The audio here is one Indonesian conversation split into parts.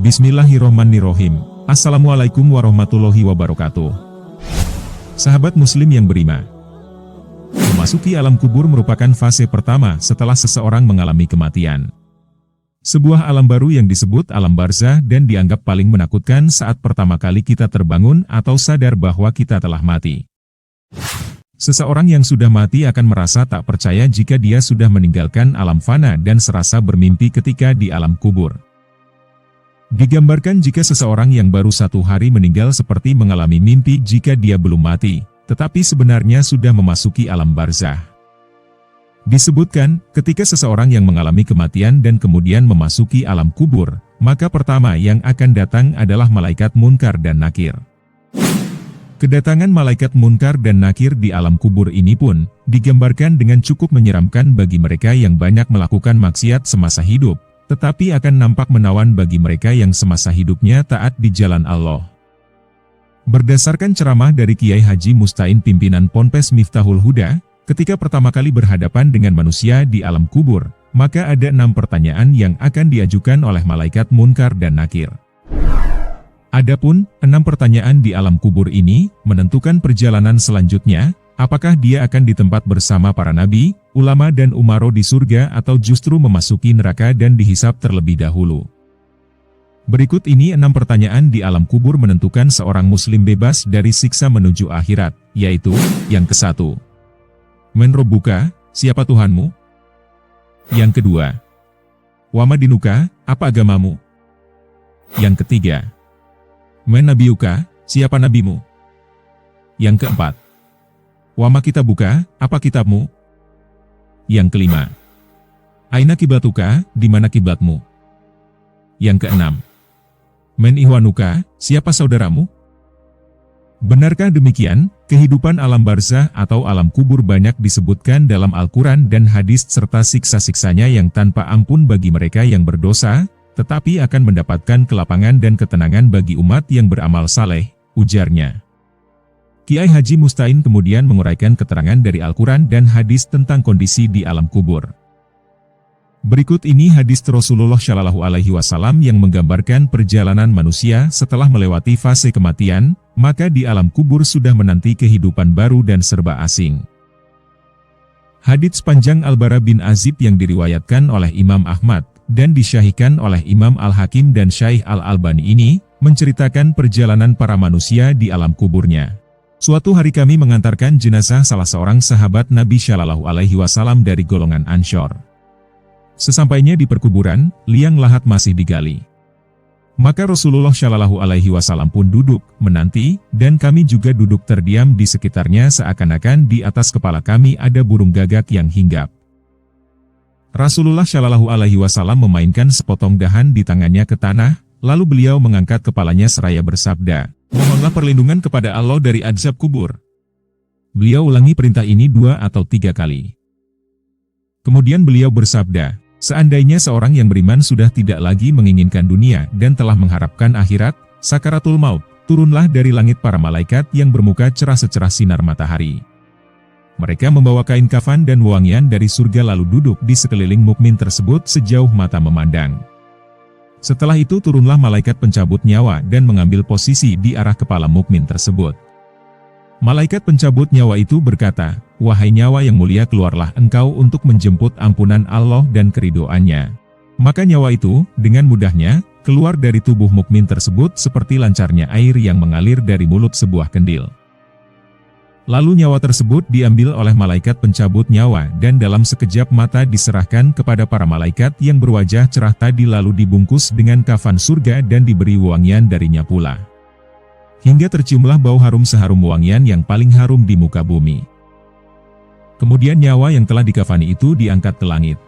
Bismillahirrohmanirrohim. Assalamualaikum warahmatullahi wabarakatuh. Sahabat muslim yang beriman, memasuki alam kubur merupakan fase pertama setelah seseorang mengalami kematian. Sebuah alam baru yang disebut alam barzah dan dianggap paling menakutkan saat pertama kali kita terbangun atau sadar bahwa kita telah mati. Seseorang yang sudah mati akan merasa tak percaya jika dia sudah meninggalkan alam fana dan serasa bermimpi ketika di alam kubur. Digambarkan jika seseorang yang baru 1 hari meninggal seperti mengalami mimpi jika dia belum mati, tetapi sebenarnya sudah memasuki alam barzah. Disebutkan, ketika seseorang yang mengalami kematian dan kemudian memasuki alam kubur, maka pertama yang akan datang adalah malaikat Munkar dan Nakir. Kedatangan malaikat Munkar dan Nakir di alam kubur ini pun digambarkan dengan cukup menyeramkan bagi mereka yang banyak melakukan maksiat semasa hidup, tetapi akan nampak menawan bagi mereka yang semasa hidupnya taat di jalan Allah. Berdasarkan ceramah dari Kiai Haji Mustain pimpinan Ponpes Miftahul Huda, ketika pertama kali berhadapan dengan manusia di alam kubur, maka ada 6 pertanyaan yang akan diajukan oleh malaikat Munkar dan Nakir. Adapun 6 pertanyaan di alam kubur ini menentukan perjalanan selanjutnya, apakah dia akan ditempat bersama para nabi, ulama dan umaro di surga atau justru memasuki neraka dan dihisab terlebih dahulu. Berikut ini 6 pertanyaan di alam kubur menentukan seorang muslim bebas dari siksa menuju akhirat, yaitu, yang ke-1. Man Rabbuka, siapa Tuhanmu? Yang kedua. Wa ma dinuka, apa agamamu? Yang ketiga. Man Nabiyuka, siapa nabimu? Yang keempat. Wa ma kitabuka, apa kitabmu? Yang kelima. Aina kiblatuka, di mana kiblatmu? Yang keenam. Man ihwanuka, siapa saudaramu? Benarkah demikian? Kehidupan alam barzah atau alam kubur banyak disebutkan dalam Al-Quran dan hadis serta siksa-siksanya yang tanpa ampun bagi mereka yang berdosa, tetapi akan mendapatkan kelapangan dan ketenangan bagi umat yang beramal saleh, ujarnya. Kiai Haji Mustain kemudian menguraikan keterangan dari Al-Quran dan hadis tentang kondisi di alam kubur. Berikut ini hadis Rasulullah Shallallahu Alaihi Wasallam yang menggambarkan perjalanan manusia setelah melewati fase kematian, maka di alam kubur sudah menanti kehidupan baru dan serba asing. Hadits panjang Al-Bara bin Azib yang diriwayatkan oleh Imam Ahmad dan disyahihkan oleh Imam Al-Hakim dan Syaikh Al-Albani ini menceritakan perjalanan para manusia di alam kuburnya. Suatu hari kami mengantarkan jenazah salah seorang sahabat Nabi Shallallahu Alaihi Wasallam dari golongan Ansyar. Sesampainya di perkuburan, liang lahat masih digali. Maka Rasulullah Shallallahu Alaihi Wasallam pun duduk, menanti, dan kami juga duduk terdiam di sekitarnya seakan-akan di atas kepala kami ada burung gagak yang hinggap. Rasulullah Shallallahu Alaihi Wasallam memainkan sepotong dahan di tangannya ke tanah, lalu beliau mengangkat kepalanya seraya bersabda, "Mohonlah perlindungan kepada Allah dari azab kubur." Beliau ulangi perintah ini 2 atau 3 kali. Kemudian beliau bersabda, "Seandainya seorang yang beriman sudah tidak lagi menginginkan dunia dan telah mengharapkan akhirat, sakaratul maut, turunlah dari langit para malaikat yang bermuka cerah secerah sinar matahari. Mereka membawa kain kafan dan wangian dari surga lalu duduk di sekeliling mukmin tersebut sejauh mata memandang. Setelah itu turunlah malaikat pencabut nyawa dan mengambil posisi di arah kepala mukmin tersebut. Malaikat pencabut nyawa itu berkata, 'Wahai nyawa yang mulia, keluarlah engkau untuk menjemput ampunan Allah dan keridhoannya.' Maka nyawa itu, dengan mudahnya, keluar dari tubuh mukmin tersebut seperti lancarnya air yang mengalir dari mulut sebuah kendil. Lalu nyawa tersebut diambil oleh malaikat pencabut nyawa dan dalam sekejap mata diserahkan kepada para malaikat yang berwajah cerah tadi lalu dibungkus dengan kafan surga dan diberi wangian darinya pula. Hingga terciumlah bau harum seharum wangian yang paling harum di muka bumi. Kemudian nyawa yang telah dikafani itu diangkat ke langit.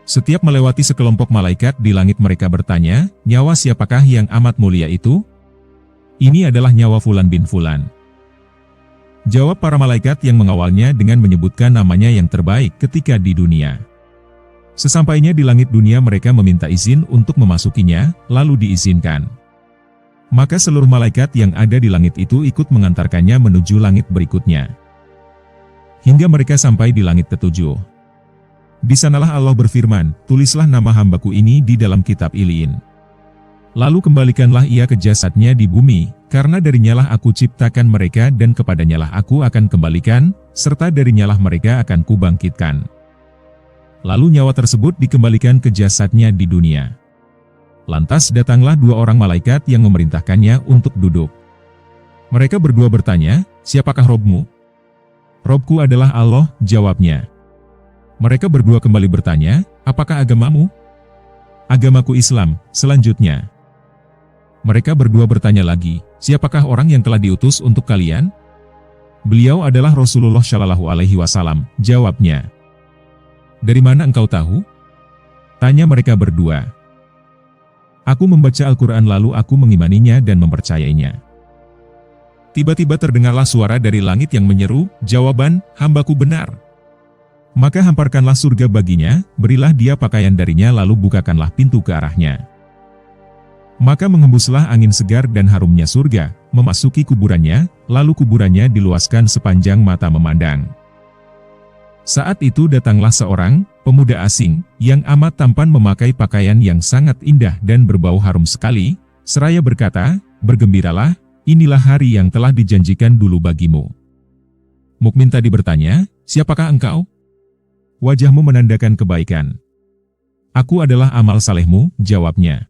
Setiap melewati sekelompok malaikat di langit mereka bertanya, 'Nyawa siapakah yang amat mulia itu?' 'Ini adalah nyawa Fulan bin Fulan.' Jawab para malaikat yang mengawalnya dengan menyebutkan namanya yang terbaik ketika di dunia. Sesampainya di langit dunia mereka meminta izin untuk memasukinya, lalu diizinkan. Maka seluruh malaikat yang ada di langit itu ikut mengantarkannya menuju langit berikutnya. Hingga mereka sampai di langit ketujuh. Di sanalah Allah berfirman, tulislah nama hambaku ini di dalam kitab Iliin. Lalu kembalikanlah ia ke jasadnya di bumi, karena darinyalah aku ciptakan mereka dan kepadanyalah aku akan kembalikan, serta darinyalah mereka akan kubangkitkan. Lalu nyawa tersebut dikembalikan ke jasadnya di dunia. Lantas datanglah dua orang malaikat yang memerintahkannya untuk duduk. Mereka berdua bertanya, siapakah Robmu? Robku adalah Allah, jawabnya. Mereka berdua kembali bertanya, apakah agamamu? Agamaku Islam, selanjutnya. Mereka berdua bertanya lagi, siapakah orang yang telah diutus untuk kalian? Beliau adalah Rasulullah Shallallahu Alaihi Wasallam, jawabnya. Dari mana engkau tahu? Tanya mereka berdua. Aku membaca Al-Quran lalu aku mengimaninya dan mempercayainya. Tiba-tiba terdengarlah suara dari langit yang menyeru, jawaban, hambaku benar. Maka hamparkanlah surga baginya, berilah dia pakaian darinya lalu bukakanlah pintu ke arahnya. Maka mengembuslah angin segar dan harumnya surga, memasuki kuburannya, lalu kuburannya diluaskan sepanjang mata memandang. Saat itu datanglah seorang pemuda asing yang amat tampan memakai pakaian yang sangat indah dan berbau harum sekali, seraya berkata, bergembiralah, inilah hari yang telah dijanjikan dulu bagimu. Mukmin tadi bertanya, siapakah engkau? Wajahmu menandakan kebaikan. Aku adalah amal salehmu, jawabnya.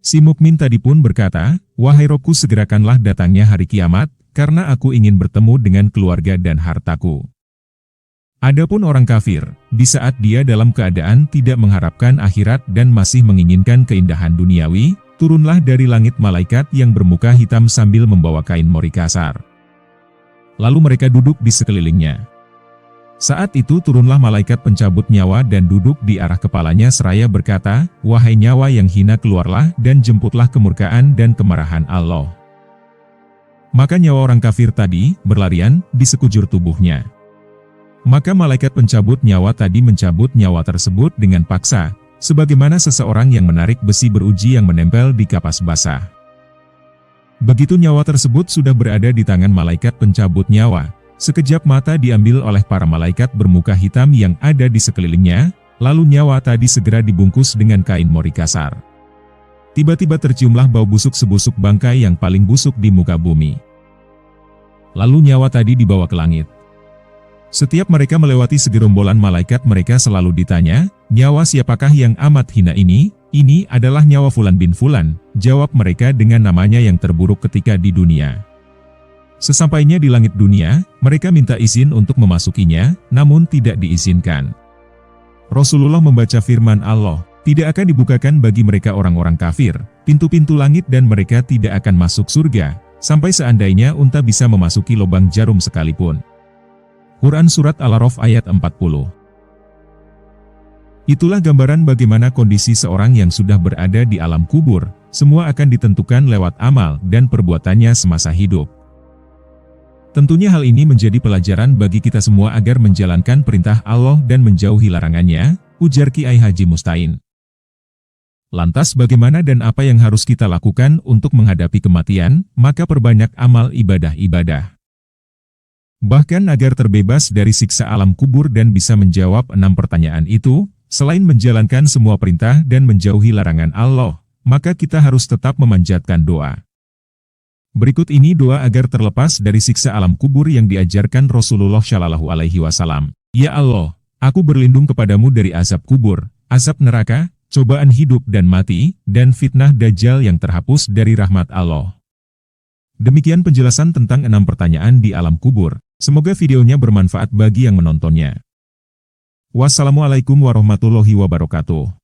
Si mukmin tadi pun berkata, wahai Robku segerakanlah datangnya hari kiamat, karena aku ingin bertemu dengan keluarga dan hartaku. Adapun orang kafir, di saat dia dalam keadaan tidak mengharapkan akhirat dan masih menginginkan keindahan duniawi, turunlah dari langit malaikat yang bermuka hitam sambil membawa kain mori kasar. Lalu mereka duduk di sekelilingnya. Saat itu turunlah malaikat pencabut nyawa dan duduk di arah kepalanya seraya berkata, wahai nyawa yang hina keluarlah dan jemputlah kemurkaan dan kemarahan Allah. Maka nyawa orang kafir tadi berlarian di sekujur tubuhnya. Maka malaikat pencabut nyawa tadi mencabut nyawa tersebut dengan paksa, sebagaimana seseorang yang menarik besi beruji yang menempel di kapas basah. Begitu nyawa tersebut sudah berada di tangan malaikat pencabut nyawa, sekejap mata diambil oleh para malaikat bermuka hitam yang ada di sekelilingnya, lalu nyawa tadi segera dibungkus dengan kain mori kasar. Tiba-tiba terciumlah bau busuk sebusuk bangkai yang paling busuk di muka bumi. Lalu nyawa tadi dibawa ke langit. Setiap mereka melewati segerombolan malaikat mereka selalu ditanya, nyawa siapakah yang amat hina ini? Ini adalah nyawa Fulan bin Fulan, jawab mereka dengan namanya yang terburuk ketika di dunia. Sesampainya di langit dunia, mereka minta izin untuk memasukinya, namun tidak diizinkan. Rasulullah membaca firman Allah, tidak akan dibukakan bagi mereka orang-orang kafir, pintu-pintu langit dan mereka tidak akan masuk surga, sampai seandainya unta bisa memasuki lubang jarum sekalipun. Quran Surat Al-A'raf ayat 40. Itulah gambaran bagaimana kondisi seorang yang sudah berada di alam kubur, semua akan ditentukan lewat amal dan perbuatannya semasa hidup. Tentunya hal ini menjadi pelajaran bagi kita semua agar menjalankan perintah Allah dan menjauhi larangannya, ujar Kiai Haji Mustain. Lantas bagaimana dan apa yang harus kita lakukan untuk menghadapi kematian? Maka perbanyak amal ibadah-ibadah. Bahkan agar terbebas dari siksa alam kubur dan bisa menjawab 6 pertanyaan itu, selain menjalankan semua perintah dan menjauhi larangan Allah, maka kita harus tetap memanjatkan doa. Berikut ini doa agar terlepas dari siksa alam kubur yang diajarkan Rasulullah Shallallahu Alaihi Wasallam. Ya Allah, aku berlindung kepadamu dari azab kubur, azab neraka, cobaan hidup dan mati, dan fitnah Dajjal yang terhapus dari rahmat Allah. Demikian penjelasan tentang 6 pertanyaan di alam kubur. Semoga videonya bermanfaat bagi yang menontonnya. Wassalamualaikum warahmatullahi wabarakatuh.